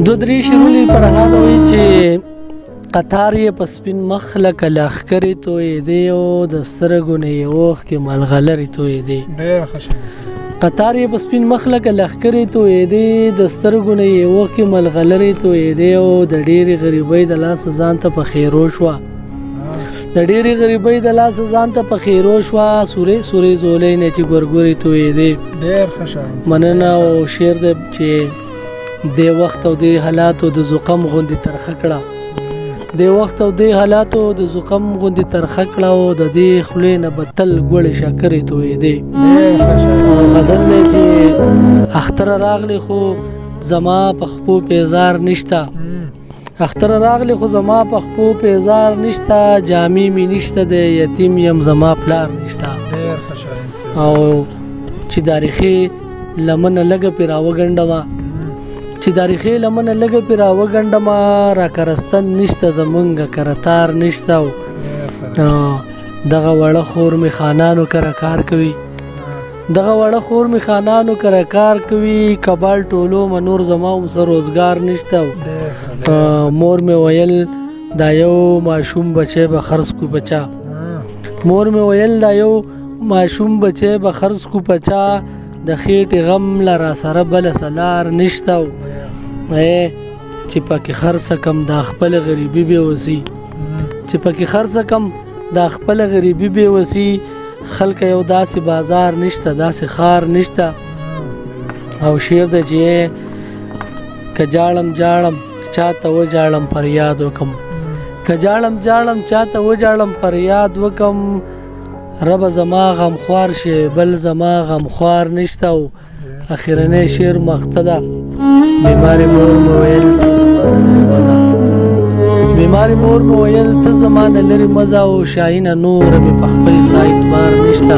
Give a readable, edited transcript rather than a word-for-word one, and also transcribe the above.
دو درې شعرونه پر هغه د وایي چې قطار یې په سپین مخ لکه لښکرې تویېدې او د سترګو نه یې اوښکې ملغلرې تویېدې. ډېر ښه شعر. قطار یې په سپین مخ لکه لښکرې تویېدې د سترګو نه یې اوښکې ملغلرې تویېدې او د ډېرې غریبۍ د لاسه ځان ته په خیرو شوه. د ډېرې غریبۍ د لاسه ځان ته په خیرو شوه سورې سورې زولۍ نه چې ګورګورې تویېدې. ډېر ښه شعر. مننه. او شعر دی چې دې وخت او دې حالاتو د زغم غوندې ترخه کړه. دې وخت او دې حالاتو د زغم غوندې ترخه کړه او د دې خولې نه به تل ګوړې شکرې تویېدې. غزل دی چې اختره راغلی خو زما په خپو پیزار نشته. اختره راغلی خو زما په خپو پیزار نشته. جامې مې نشته د یتیم یم زما پلار نشته. او چې تاریخي لمنه لږه پې راوګنډمه چې تاریخي لمنه لږه پې راوګنډمه را کرستن نشته زمونږ کرتار نشته. دغه وړه خور مې خانانو کره کار کوي. دغه وړه خور مې خانانو کره کار کوي. کبال ټولو منور زما هم څه روزګار نشته. مور مې ویل دا یو ماشوم بچی به خرڅ کو بچا. مور مې ویل دا یو ماشوم بچی به خرڅ کو بچا. د خېټې غم لرا سره بل سلار نشته. چې پکې خرڅ کم دا خپل غریبي به وسی. چې پکې خرڅ کم دا خپل غریبي به وسی. خلک یو داسې بازار نشته داسې خار نشته. او شعر د چې که جاړم جاړم چاته وجاړم فریاد وکم. که جاړم جاړم چاته وجاړم فریاد وکم. رب زما غم خوار شي بل زما غم خوار نشته. او اخرنی شعر مقتدا بیماری مور مویل بیماری مور مویل ته زمانه لري مزه. او شاهینه نور مې په خپل سایت بار نشته.